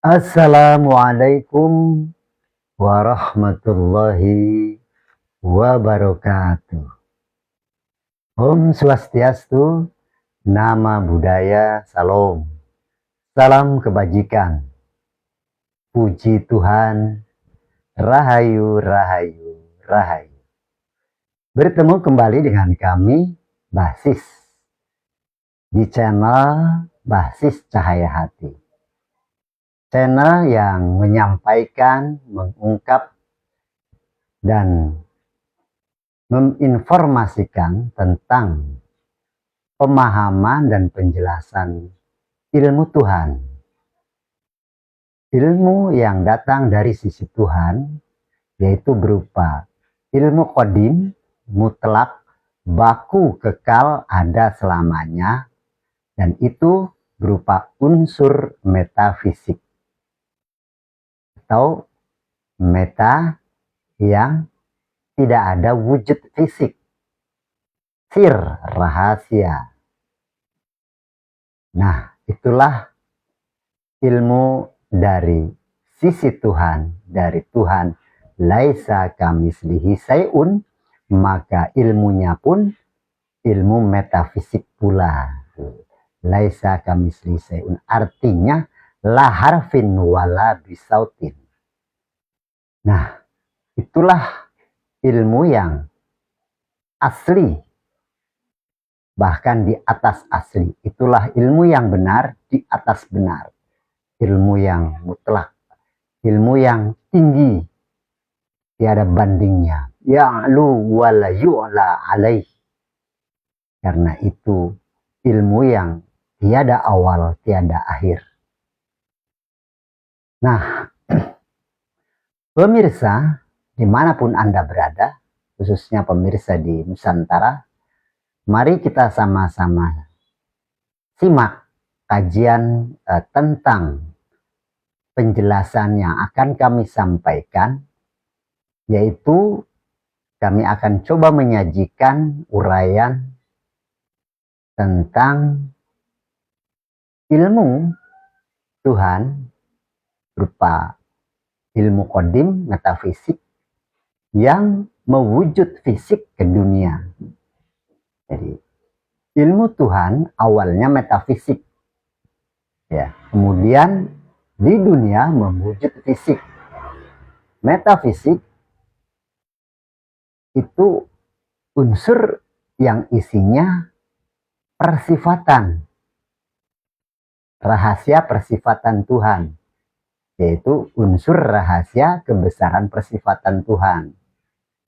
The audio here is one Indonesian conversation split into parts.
Assalamualaikum warahmatullahi wabarakatuh. Om Swastiastu, Nama Budaya, Salam. Salam kebajikan. Puji Tuhan, Rahayu, Rahayu, Rahayu. Bertemu kembali dengan kami, Basis, di channel Basis Cahaya Hati. Channel yang menyampaikan, mengungkap, dan menginformasikan tentang pemahaman dan penjelasan ilmu Tuhan. Ilmu yang datang dari sisi Tuhan, yaitu berupa ilmu qadim, mutlak, baku, kekal, ada selamanya, dan itu berupa unsur metafisik atau meta yang tidak ada wujud fisik, sir, rahasia. Nah, itulah ilmu dari sisi Tuhan, dari Tuhan. Laisa kamislihi syai'un, maka ilmunya pun ilmu metafisik pula. Laisa kamislihi syai'un artinya la harfin wala bisautin. Nah, itulah ilmu yang asli, bahkan di atas asli. Itulah ilmu yang benar di atas benar. Ilmu yang mutlak, ilmu yang tinggi, tiada bandingnya. Ya'lu wala yu'la alaih. Karena itu ilmu yang tiada awal, tiada akhir. Nah, pemirsa, dimanapun Anda berada, khususnya pemirsa di Nusantara, mari kita sama-sama simak kajian tentang penjelasan yang akan kami sampaikan, yaitu kami akan coba menyajikan uraian tentang ilmu Tuhan berupa ilmu qadim, metafisik, yang mewujud fisik ke dunia. Jadi, ilmu Tuhan awalnya metafisik, ya, kemudian di dunia mewujud fisik. Metafisik itu unsur yang isinya persifatan, rahasia persifatan Tuhan, yaitu unsur rahasia kebesaran persifatan Tuhan.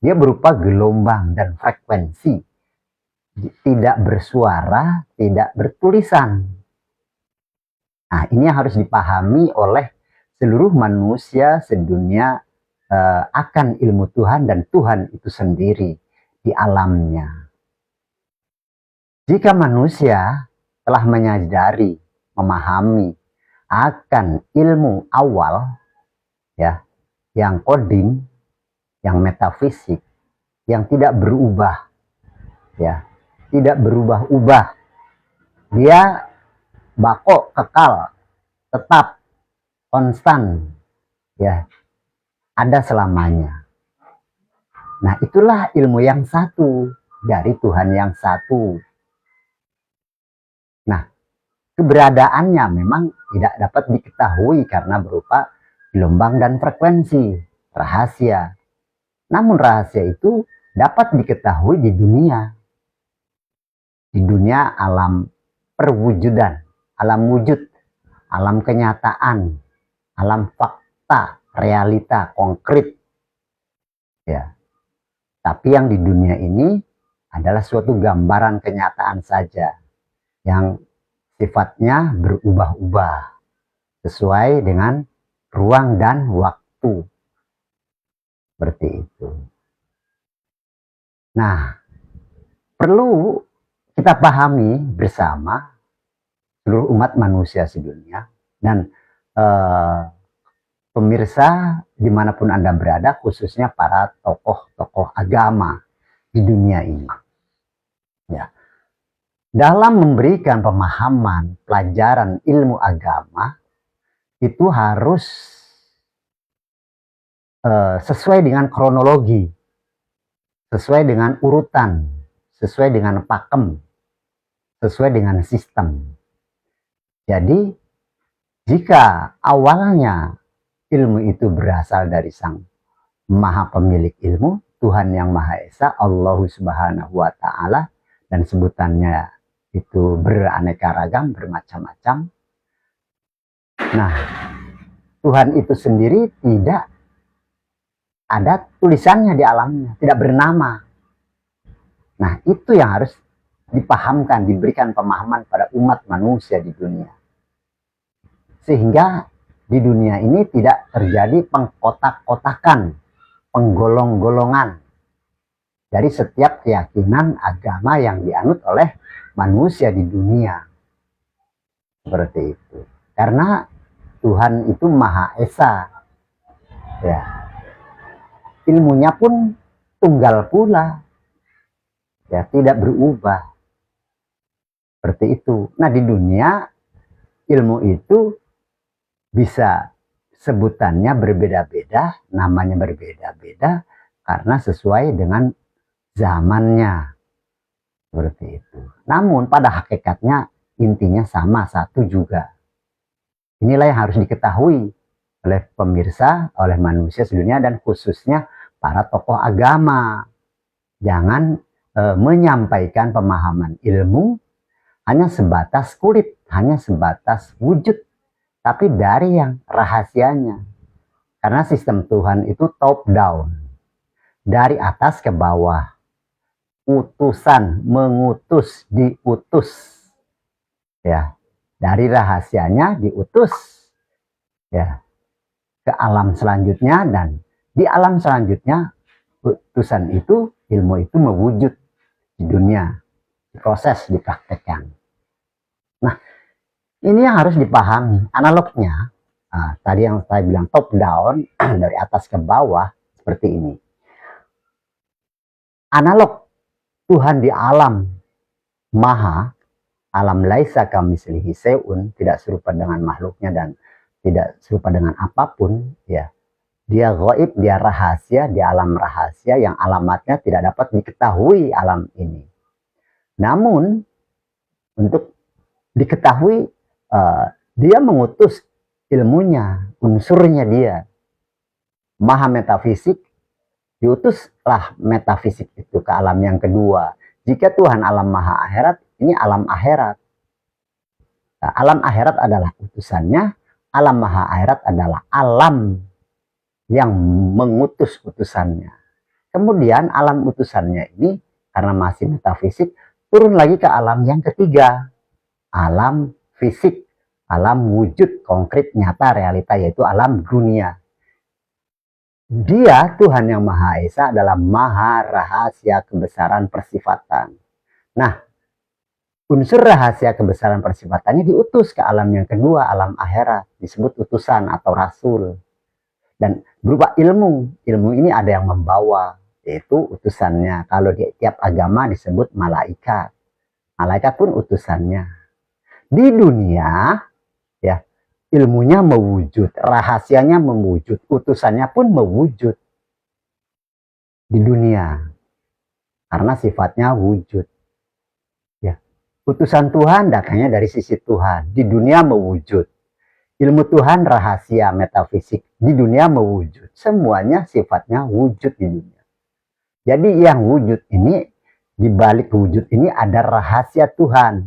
Dia berupa gelombang dan frekuensi, tidak bersuara, tidak bertulisan. Nah, ini harus dipahami oleh seluruh manusia sedunia akan ilmu Tuhan dan Tuhan itu sendiri di alamnya. Jika manusia telah menyadari, memahami akan ilmu awal, ya, yang qadim, yang metafisik, yang tidak berubah, ya, tidak berubah-ubah, dia bako, kekal, tetap, konstan, ya, ada selamanya. Nah, itulah ilmu yang satu dari Tuhan yang satu. Nah, keberadaannya memang tidak dapat diketahui karena berupa gelombang dan frekuensi, rahasia. Namun rahasia itu dapat diketahui di dunia alam perwujudan, alam wujud, alam kenyataan, alam fakta, realita, konkret. Ya. Tapi yang di dunia ini adalah suatu gambaran kenyataan saja yang sifatnya berubah-ubah sesuai dengan ruang dan waktu. Seperti itu. Nah, perlu kita pahami bersama seluruh umat manusia sedunia dan pemirsa dimanapun Anda berada, khususnya para tokoh-tokoh agama di dunia ini. Ya. Dalam memberikan pemahaman pelajaran ilmu agama, itu harus sesuai dengan kronologi, sesuai dengan urutan, sesuai dengan pakem, sesuai dengan sistem. Jadi jika awalnya ilmu itu berasal dari Sang Maha Pemilik ilmu, Tuhan yang Maha Esa, Allah Subhanahu wa Ta'ala, dan sebutannya itu beraneka ragam, bermacam-macam. Nah, Tuhan itu sendiri tidak ada tulisannya di alamnya, tidak bernama. Nah, itu yang harus dipahamkan, diberikan pemahaman pada umat manusia di dunia. Sehingga di dunia ini tidak terjadi pengkotak-kotakan, penggolong-golongan dari setiap keyakinan agama yang dianut oleh manusia di dunia. Seperti itu. Karena Tuhan itu Maha Esa. Ya. Ilmunya pun tunggal pula. Ya, tidak berubah. Seperti itu. Nah, di dunia ilmu itu bisa sebutannya berbeda-beda, namanya berbeda-beda karena sesuai dengan zamannya. Seperti itu. Namun pada hakikatnya intinya sama, satu juga. Inilah yang harus diketahui oleh pemirsa, oleh manusia sedunia, dan khususnya para tokoh agama. Jangan menyampaikan pemahaman ilmu hanya sebatas kulit, hanya sebatas wujud, tapi dari yang rahasianya. Karena sistem Tuhan itu top down, dari atas ke bawah, utusan, mengutus, diutus, ya, dari rahasianya diutus, ya, ke alam selanjutnya, dan di alam selanjutnya utusan itu, ilmu itu mewujud di dunia, proses dipraktekkan. Nah, ini yang harus dipahami analognya. Nah, tadi yang saya bilang top down, dari atas ke bawah, seperti ini. Analog Tuhan di alam maha, alam laisa kamitslihi syai'un, tidak serupa dengan makhluknya dan tidak serupa dengan apapun, ya. Dia gaib, dia rahasia, dia alam rahasia yang alamatnya tidak dapat diketahui alam ini. Namun untuk diketahui, dia mengutus ilmunya, unsurnya dia. Maha metafisik, diutuslah metafisik itu ke alam yang kedua. Jika Tuhan alam maha akhirat, ini alam akhirat. Nah, alam akhirat adalah utusannya, alam maha akhirat adalah alam yang mengutus utusannya. Kemudian alam utusannya ini, karena masih metafisik, turun lagi ke alam yang ketiga. Alam fisik, alam wujud, konkret, nyata, realita, yaitu alam dunia. Dia, Tuhan yang Maha Esa, adalah maha rahasia kebesaran persifatan. Nah, unsur rahasia kebesaran persifatannya diutus ke alam yang kedua, alam akhirat, disebut utusan atau rasul. Dan berupa ilmu. Ilmu ini ada yang membawa, yaitu utusannya. Kalau di tiap agama disebut malaikat. Malaikat pun utusannya. Di dunia, ya, ilmunya mewujud, rahasianya mewujud, utusannya pun mewujud di dunia. Karena sifatnya wujud. Ya. Utusan Tuhan datangnya dari sisi Tuhan. Di dunia mewujud. Ilmu Tuhan rahasia metafisik, di dunia mewujud. Semuanya sifatnya wujud di dunia. Jadi yang wujud ini, di balik wujud ini ada rahasia Tuhan.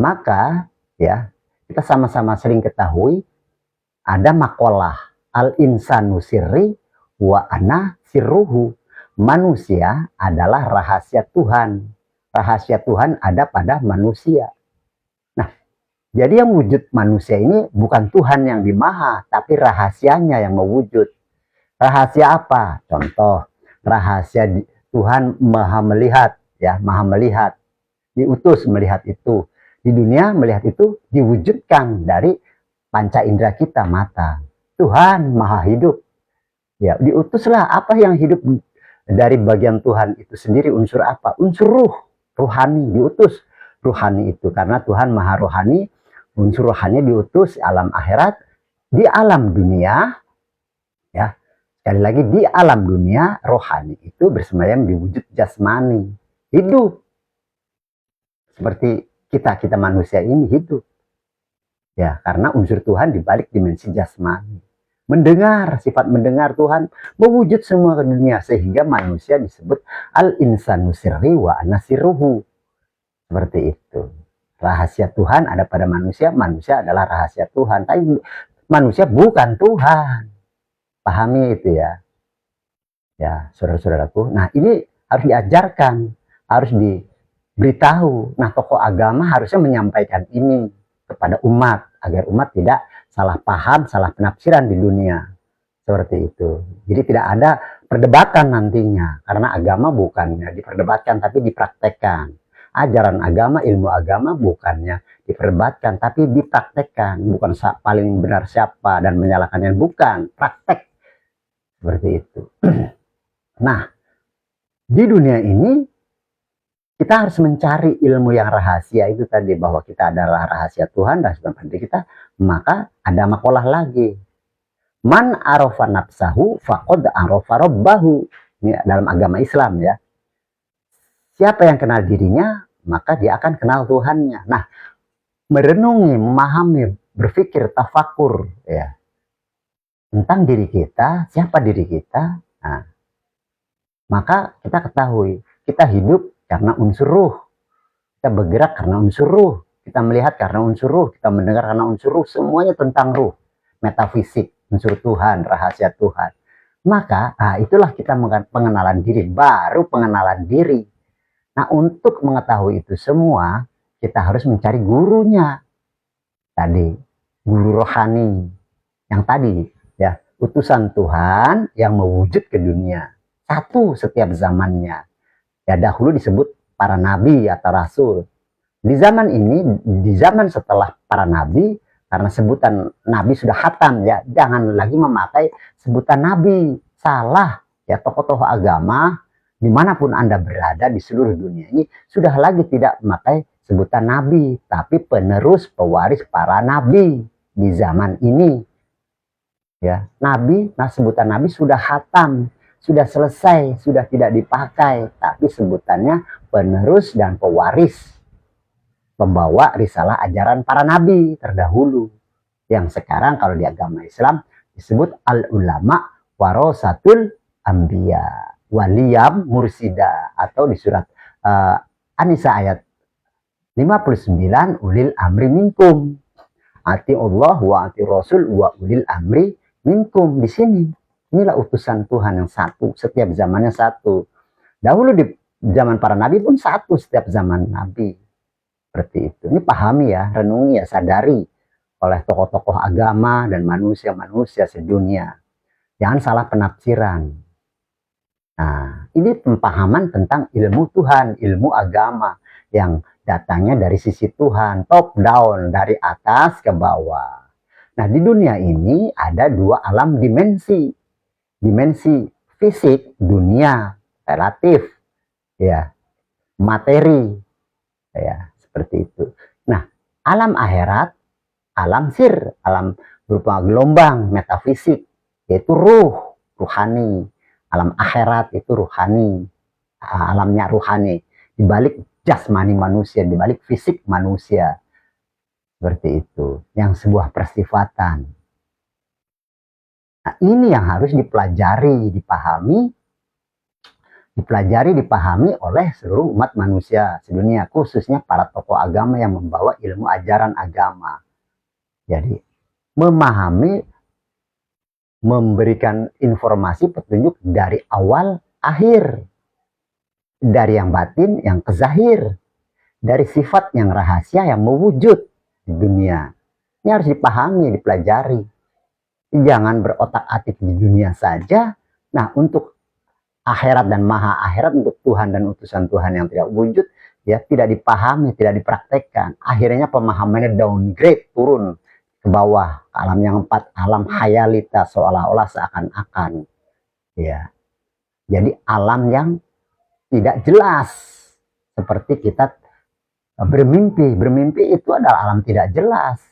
Maka ya, kita sama-sama sering ketahui ada makalah al-insanu sirri wa ana sirruhu. Manusia adalah rahasia Tuhan. Rahasia Tuhan ada pada manusia. Jadi yang wujud manusia ini bukan Tuhan yang di maha, tapi rahasianya yang mewujud. Rahasia apa? Contoh, rahasia Tuhan maha melihat, ya, maha melihat. Diutus melihat itu. Di dunia melihat itu diwujudkan dari panca indera kita, mata. Tuhan maha hidup. Ya, diutuslah apa yang hidup dari bagian Tuhan itu sendiri, unsur apa? Unsur ruh, ruhani, diutus ruhani itu. Karena Tuhan maha rohani, unsur rohani diutus alam akhirat di alam dunia, ya, sekali lagi di alam dunia rohani itu bersemayam di wujud jasmani, hidup seperti kita manusia ini hidup, ya, karena unsur Tuhan di balik dimensi jasmani. Mendengar, sifat mendengar Tuhan mewujud semua ke dunia, sehingga manusia disebut al-insanu sirri wa anasiruhu. Seperti itu. Rahasia Tuhan ada pada manusia, manusia adalah rahasia Tuhan. Tapi manusia bukan Tuhan. Pahami itu ya. Ya, saudara-saudaraku. Nah, ini harus diajarkan, harus diberitahu. Nah, tokoh agama harusnya menyampaikan ini kepada umat, agar umat tidak salah paham, salah penafsiran di dunia. Seperti itu. Jadi tidak ada perdebatan nantinya, karena agama bukannya diperdebatkan, tapi dipraktekkan. Ajaran agama, ilmu agama bukannya diperdebatkan, tapi dipraktekkan. Bukan paling benar siapa dan menyalahkan yang bukan, praktek. Seperti itu. Nah, di dunia ini kita harus mencari ilmu yang rahasia itu tadi, bahwa kita adalah rahasia Tuhan dan sebagainya pada kita. Maka ada makalah lagi, man arafa nafsahu faqad arafa rabbahu. Ini dalam agama Islam ya. Siapa yang kenal dirinya, maka dia akan kenal Tuhannya. Nah, merenungi, memahami, berpikir, tafakur ya tentang diri kita, siapa diri kita. Nah, maka kita ketahui, kita hidup karena unsur ruh. Kita bergerak karena unsur ruh. Kita melihat karena unsur ruh. Kita mendengar karena unsur ruh. Semuanya tentang ruh. Metafisik, unsur Tuhan, rahasia Tuhan. Maka itulah kita pengenalan diri. Baru pengenalan diri. Nah, untuk mengetahui itu semua, kita harus mencari gurunya. Tadi, guru rohani. Yang tadi, ya, utusan Tuhan yang mewujud ke dunia. Satu setiap zamannya. Ya, dahulu disebut para nabi atau rasul. Di zaman ini, di zaman setelah para nabi, karena sebutan nabi sudah khatam ya, jangan lagi memakai sebutan nabi. Salah ya, tokoh-tokoh agama dimanapun Anda berada di seluruh dunia ini sudah lagi tidak memakai sebutan nabi, tapi penerus pewaris para nabi di zaman ini. Ya, nabi, nah sebutan nabi sudah khatam, sudah selesai, sudah tidak dipakai, tapi sebutannya penerus dan pewaris, pembawa risalah ajaran para nabi terdahulu, yang sekarang kalau di agama Islam disebut al-ulama warasatul anbiya waliyam mursida, atau di surat An-Nisa ayat 59, ulil amri minkum, ati Allah wa ati Rasul wa ulil amri minkum. Di sini inilah utusan Tuhan yang satu, setiap zamannya satu. Dahulu di zaman para nabi pun satu, setiap zaman nabi. Seperti itu. Ini pahami ya, renungi ya, sadari oleh tokoh-tokoh agama dan manusia-manusia sedunia. Jangan salah penafsiran. Nah, ini pemahaman tentang ilmu Tuhan, ilmu agama yang datangnya dari sisi Tuhan, top down, dari atas ke bawah. Nah, di dunia ini ada dua alam dimensi. Dimensi fisik, dunia, relatif, ya, materi, ya, seperti itu. Nah, alam akhirat, alam sir, alam berupa gelombang, metafisik, yaitu ruh, ruhani. Alam akhirat itu ruhani, alamnya ruhani, dibalik jasmani manusia, dibalik fisik manusia. Seperti itu, yang sebuah persifatan. Nah, ini yang harus dipelajari, dipahami oleh seluruh umat manusia sedunia, khususnya para tokoh agama yang membawa ilmu ajaran agama. Jadi, memahami, memberikan informasi petunjuk dari awal akhir, dari yang batin yang ke zahir, dari sifat yang rahasia yang mewujud di dunia. Ini harus dipahami, dipelajari. Jangan berotak-atik di dunia saja. Nah, untuk akhirat dan maha akhirat, untuk Tuhan dan utusan Tuhan yang tidak wujud, ya tidak dipahami, tidak dipraktekkan. Akhirnya pemahamannya downgrade, turun ke bawah, ke alam yang empat, alam hayalita, seolah-olah seakan-akan. Ya, jadi alam yang tidak jelas, seperti kita bermimpi. Bermimpi itu adalah alam tidak jelas.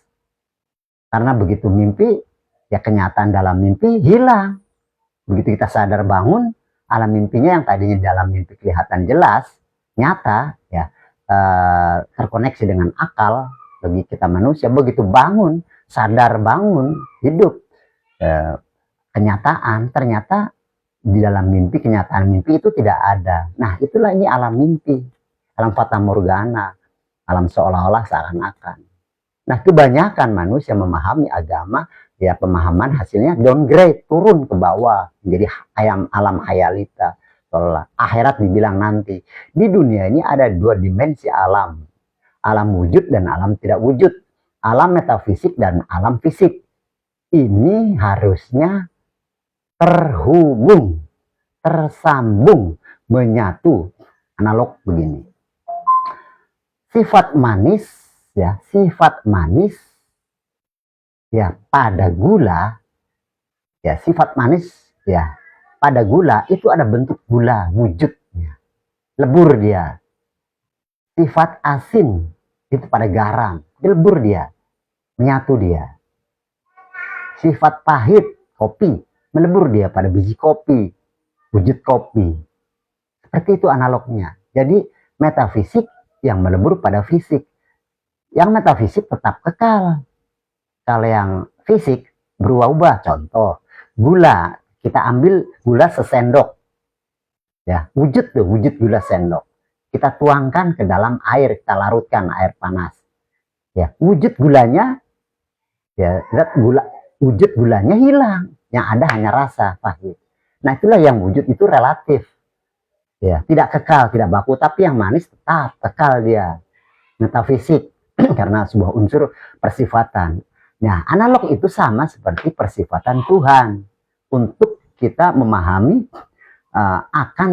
Karena begitu mimpi, ya kenyataan dalam mimpi hilang. Begitu kita sadar bangun, alam mimpinya yang tadinya dalam mimpi kelihatan jelas, nyata, ya terkoneksi dengan akal bagi kita manusia. Begitu bangun, sadar bangun, hidup, kenyataan ternyata di dalam mimpi, kenyataan mimpi itu tidak ada. Nah, itulah ini alam mimpi, alam fata morgana, alam seolah-olah seakan-akan. Nah, kebanyakan manusia memahami agama, ya pemahaman hasilnya downgrade, turun ke bawah, menjadi alam hayalita. Seolah akhirat dibilang nanti. Di dunia ini ada dua dimensi alam. Alam wujud dan alam tidak wujud. Alam metafisik dan alam fisik. Ini harusnya terhubung, tersambung, menyatu. Analog begini. Sifat manis, ya, sifat manis, ya, pada gula, ya, sifat manis, ya, pada gula itu ada bentuk gula wujudnya, lebur dia. Sifat asin itu pada garam, lebur dia, menyatu dia. Sifat pahit, kopi, melebur dia pada biji kopi, wujud kopi. Seperti itu analognya. Jadi metafisik yang melebur pada fisik. Yang metafisik tetap kekal. Kalau yang fisik berubah-ubah. Contoh, gula, kita ambil gula sesendok. Ya, wujud tuh, wujud gula sendok. Kita tuangkan ke dalam air, kita larutkan air panas. Ya, wujud gulanya, ya, wujud gulanya hilang. Yang ada hanya rasa pahit. Nah, itulah yang wujud itu relatif. Ya, tidak kekal, tidak baku, tapi yang manis tetap kekal dia. Metafisik karena sebuah unsur persifatan. Nah, analog itu sama seperti persifatan Tuhan. Untuk kita memahami akan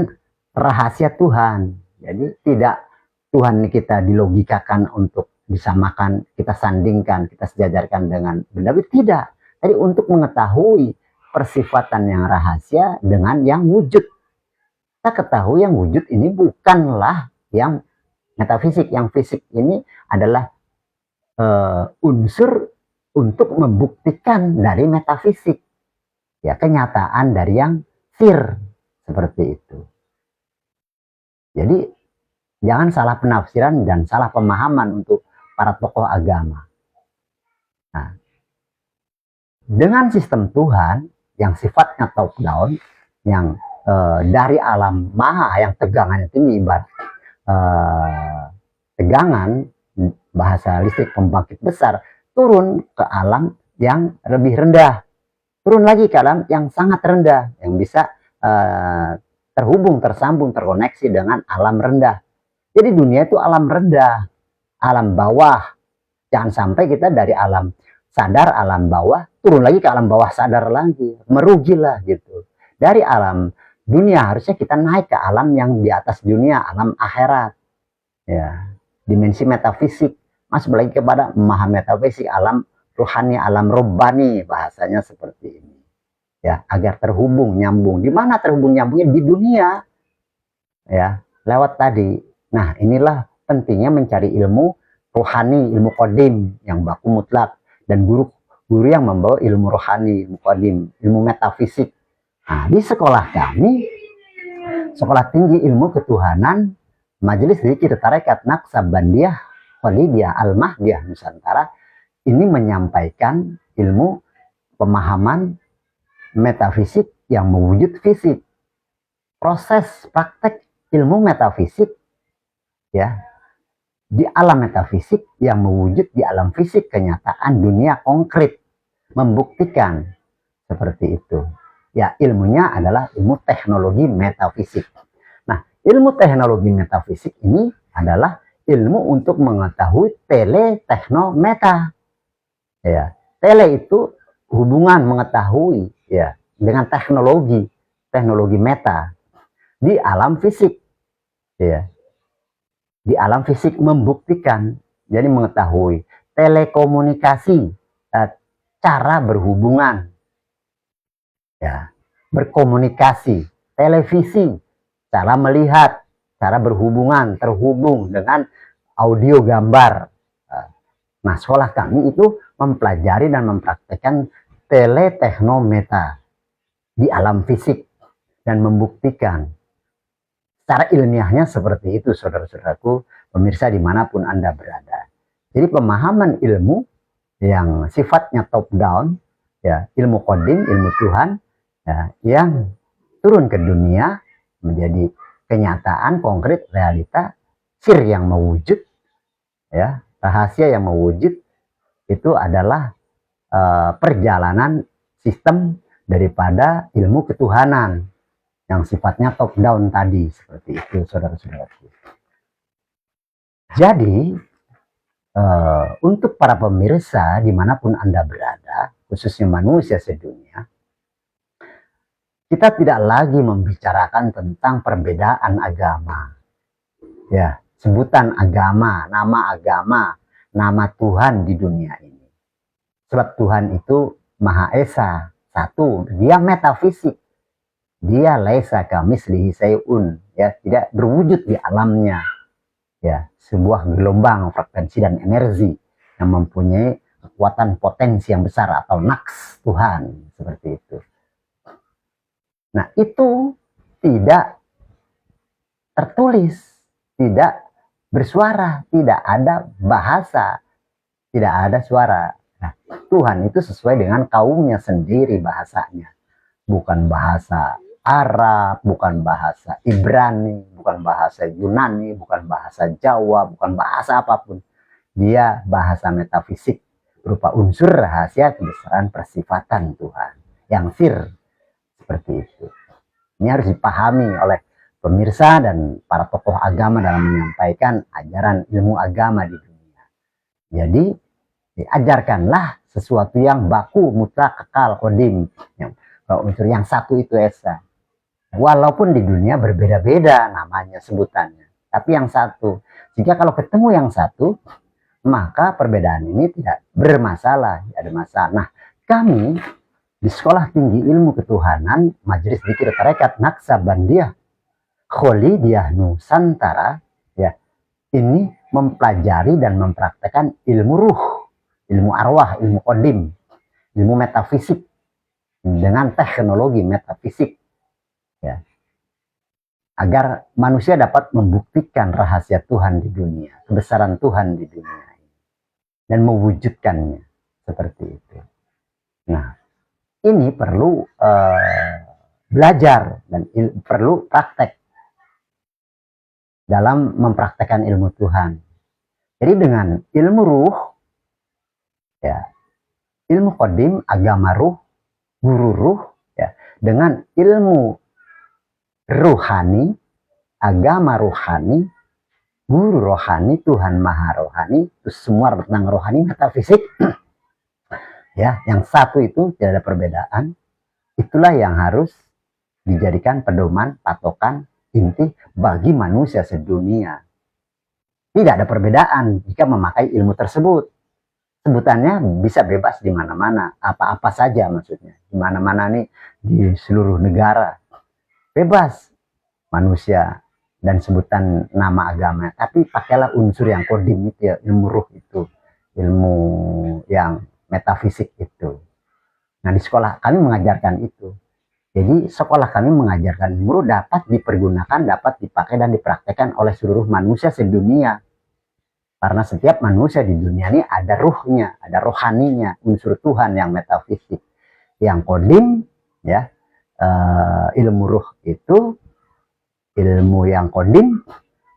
rahasia Tuhan. Jadi tidak Tuhan kita dilogikakan untuk disamakan, kita sandingkan, kita sejajarkan dengan benda, tidak. Jadi untuk mengetahui persifatan yang rahasia dengan yang wujud. Kita ketahui yang wujud ini bukanlah yang metafisik. Yang fisik ini adalah unsur untuk membuktikan dari metafisik. Ya, kenyataan dari yang sir. Seperti itu. Jadi, jangan salah penafsiran dan salah pemahaman untuk para tokoh agama. Nah, dengan sistem Tuhan yang sifatnya top down, yang dari alam maha yang tegangannya tinggi, ibarat tegangan, bahasa listrik pembangkit besar, turun ke alam yang lebih rendah, turun lagi ke alam yang sangat rendah, yang bisa terhubung, tersambung, terkoneksi dengan alam rendah. Jadi dunia itu alam rendah, alam bawah. Jangan sampai kita dari alam sadar, alam bawah, turun lagi ke alam bawah sadar lagi, merugilah gitu. Dari alam dunia harusnya kita naik ke alam yang di atas dunia, alam akhirat. Ya, dimensi metafisik, masuk lagi kepada maha metafisik, alam ruhani, alam robbani, bahasanya seperti ini. Ya, agar terhubung, nyambung. Di mana terhubung nyambungnya? Di dunia. Ya, lewat tadi. Nah, inilah pentingnya mencari ilmu rohani, ilmu qadim yang baku mutlak, dan guru yang membawa ilmu rohani, ilmu qadim, ilmu metafisik. Nah, di sekolah kami, sekolah tinggi ilmu ketuhanan, Majelis Zikir Tarekat Naqsabandiyah Khalidiyah Al-Mahdiyah Nusantara, ini menyampaikan ilmu pemahaman metafisik yang mewujud fisik. Proses praktek ilmu metafisik, ya, di alam metafisik yang mewujud di alam fisik, kenyataan dunia konkret, membuktikan seperti itu. Ya, ilmunya adalah ilmu teknologi metafisik. Nah, ilmu teknologi metafisik ini adalah ilmu untuk mengetahui tele, tekno, meta. Ya, tele itu hubungan mengetahui, ya, dengan teknologi, teknologi meta di alam fisik. Ya. Di alam fisik membuktikan, jadi mengetahui telekomunikasi, cara berhubungan, ya, berkomunikasi, televisi, cara melihat, cara berhubungan, terhubung dengan audio gambar. Nah, sekolah kami itu mempelajari dan mempraktekkan teletechnometa di alam fisik dan membuktikan secara ilmiahnya seperti itu, saudara-saudaraku, pemirsa dimanapun Anda berada. Jadi pemahaman ilmu yang sifatnya top down, ya, ilmu qadim, ilmu Tuhan, ya, yang turun ke dunia menjadi kenyataan konkret realita, sir yang mewujud, ya, rahasia yang mewujud, itu adalah perjalanan sistem daripada ilmu ketuhanan yang sifatnya top down tadi, seperti itu, saudara-saudaraku. Jadi untuk para pemirsa dimanapun Anda berada, khususnya manusia sedunia, kita tidak lagi membicarakan tentang perbedaan agama, ya, sebutan agama, nama Tuhan di dunia ini. Sebab Tuhan itu Maha Esa, satu, dia metafisik, dia laisa kamislihi syai'un, ya, tidak berwujud di alamnya, ya, sebuah gelombang frekuensi dan energi yang mempunyai kekuatan potensi yang besar atau naks Tuhan, seperti itu. Nah, itu tidak tertulis, tidak bersuara, tidak ada bahasa, tidak ada suara. Nah, Tuhan itu sesuai dengan kaumnya sendiri bahasanya, bukan bahasa Arab, bukan bahasa Ibrani, bukan bahasa Yunani, bukan bahasa Jawa, bukan bahasa apapun. Dia bahasa metafisik berupa unsur rahasia kebesaran persifatan Tuhan yang sir, seperti itu. Ini harus dipahami oleh pemirsa dan para tokoh agama dalam menyampaikan ajaran ilmu agama di dunia. Jadi diajarkanlah sesuatu yang baku, mutlak, kekal, qadim. Kalau unsur yang satu itu esa. Walaupun di dunia berbeda-beda namanya, sebutannya, tapi yang satu. Jika kalau ketemu yang satu, maka perbedaan ini tidak bermasalah, tidak ada masalah. Nah, kami di Sekolah Tinggi Ilmu Ketuhanan Majelis Dzikir Tarekat Naksabandia Kholidiyah Nusantara, ya, ini mempelajari dan mempraktekkan ilmu ruh, ilmu arwah, ilmu qadim, ilmu metafisik dengan teknologi metafisik, ya, agar manusia dapat membuktikan rahasia Tuhan di dunia, kebesaran Tuhan di dunia ini, dan mewujudkannya seperti itu. Nah, ini perlu belajar dan perlu praktek dalam mempraktekkan ilmu Tuhan. Jadi dengan ilmu ruh, ya, ilmu qadim, agama ruh, guru ruh, ya, dengan ilmu ruhani, agama ruhani, guru rohani, Tuhan Maha Rohani, itu semua tentang rohani, metafisik, ya, yang satu itu tidak ada perbedaan. Itulah yang harus dijadikan pedoman, patokan, inti bagi manusia sedunia. Tidak ada perbedaan jika memakai ilmu tersebut. Sebutannya bisa bebas di mana-mana, apa-apa saja maksudnya. Di mana-mana nih, di seluruh negara. Bebas manusia dan sebutan nama agama. Tapi pakailah unsur yang qadim itu, ya, ilmu ruh itu. Ilmu yang metafisik itu. Nah, di sekolah kami mengajarkan itu. Jadi sekolah kami mengajarkan ilmu dapat dipergunakan, dapat dipakai dan dipraktekkan oleh seluruh manusia sedunia. Karena setiap manusia di dunia ini ada ruhnya, ada rohaninya, unsur Tuhan yang metafisik. Yang qadim, ya, ilmu ruh itu, ilmu yang qadim,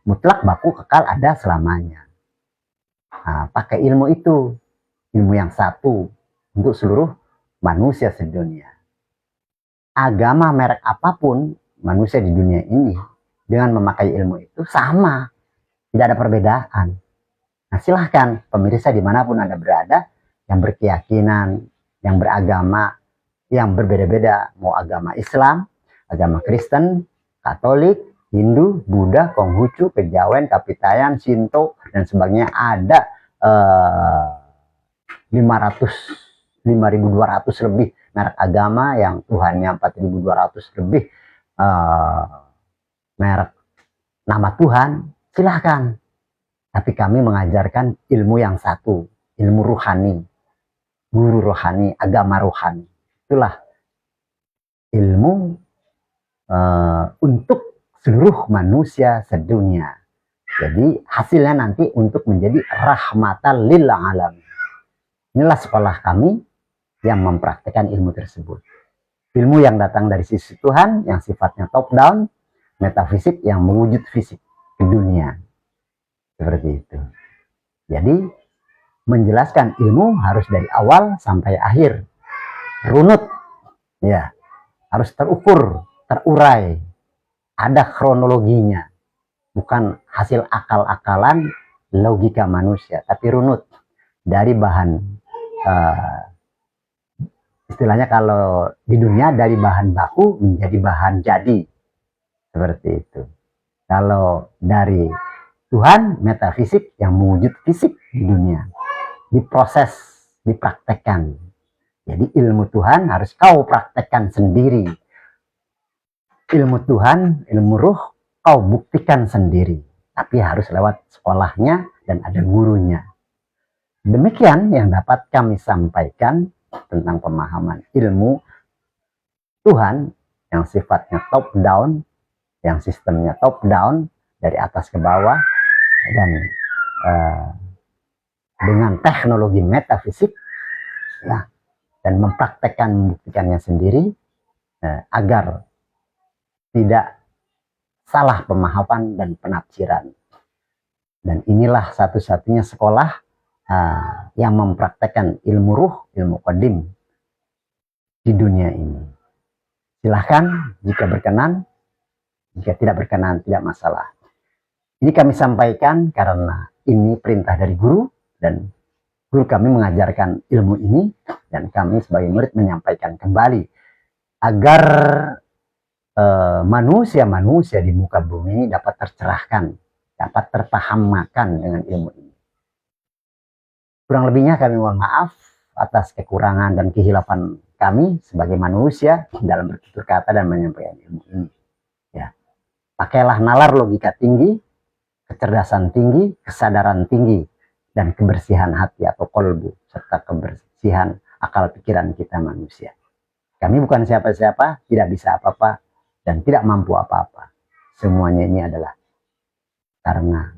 mutlak, baku, kekal, ada selamanya. Nah, pakai ilmu itu, ilmu yang satu untuk seluruh manusia sedunia. Agama merek apapun manusia di dunia ini dengan memakai ilmu itu sama, tidak ada perbedaan. Nah, silahkan pemirsa dimanapun Anda berada, yang berkeyakinan, yang beragama, yang berbeda-beda, mau agama Islam, agama Kristen, Katolik, Hindu, Buddha, Konghucu, Kejawen, Kapitayan, Shinto, dan sebagainya, ada 5.200 lebih merek agama, yang Tuhannya 4.200 lebih merek nama Tuhan. Silahkan. Tapi kami mengajarkan ilmu yang satu, ilmu ruhani. guru rohani, agama rohani. Itulah ilmu untuk seluruh manusia sedunia. Jadi hasilnya nanti untuk menjadi rahmatan lil alamin. Inilah sekolah kami yang mempraktikkan ilmu tersebut. Ilmu yang datang dari sisi Tuhan, yang sifatnya top down, metafisik yang mewujud fisik ke dunia. Seperti itu. Jadi menjelaskan ilmu harus dari awal sampai akhir. Runut, ya, harus terukur, terurai. Ada kronologinya. Bukan hasil akal-akalan logika manusia, tapi runut dari bahan istilahnya kalau di dunia dari bahan baku menjadi bahan jadi, seperti itu. Kalau dari Tuhan, metafisik yang mewujud fisik di dunia, diproses, dipraktekkan. Jadi ilmu Tuhan harus kau praktekkan sendiri. Ilmu Tuhan, ilmu ruh, kau buktikan sendiri. Tapi harus lewat sekolahnya dan ada gurunya. Demikian yang dapat kami sampaikan tentang pemahaman ilmu Tuhan yang sifatnya top down, yang sistemnya top down dari atas ke bawah, dan dengan teknologi metafisik, ya, dan mempraktekkan membuktikannya sendiri agar tidak salah pemahaman dan penafsiran. Dan inilah satu-satunya sekolah yang mempraktekkan ilmu ruh, ilmu qadim di dunia ini. Silahkan jika berkenan, jika tidak berkenan tidak masalah. Ini kami sampaikan karena ini perintah dari guru, dan guru kami mengajarkan ilmu ini, dan kami sebagai murid menyampaikan kembali agar manusia-manusia di muka bumi ini dapat tercerahkan, dapat terpahamakan dengan ilmu ini. Kurang lebihnya kami mohon maaf atas kekurangan dan kehilapan kami sebagai manusia dalam bertutur kata dan menyampaikan ilmu ini. Ya. Pakailah nalar logika tinggi, kecerdasan tinggi, kesadaran tinggi, dan kebersihan hati atau kolbu, serta kebersihan akal pikiran kita manusia. Kami bukan siapa-siapa, tidak bisa apa-apa, dan tidak mampu apa-apa. Semuanya ini adalah karena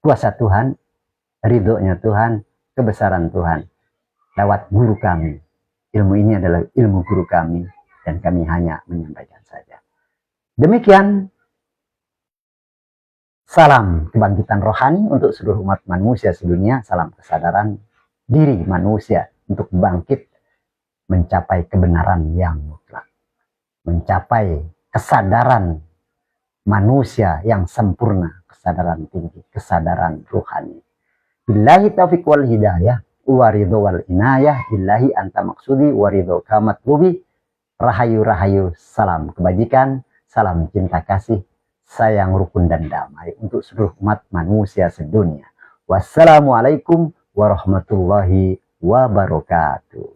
kuasa Tuhan, ridhonya Tuhan, kebesaran Tuhan lewat guru kami. Ilmu ini adalah ilmu guru kami, dan kami hanya menyampaikan saja. Demikian, salam kebangkitan rohani untuk seluruh umat manusia sedunia. Salam kesadaran diri manusia untuk bangkit mencapai kebenaran yang mutlak, mencapai kesadaran manusia yang sempurna, kesadaran tinggi, kesadaran rohani. Billahi taufiq wal hidayah, waridho wal inayah, billahi anta maksudi, waridho kamat lubi, rahayu-rahayu, salam kebajikan, salam cinta kasih, sayang rukun dan damai untuk seluruh umat manusia sedunia. Wassalamualaikum warahmatullahi wabarakatuh.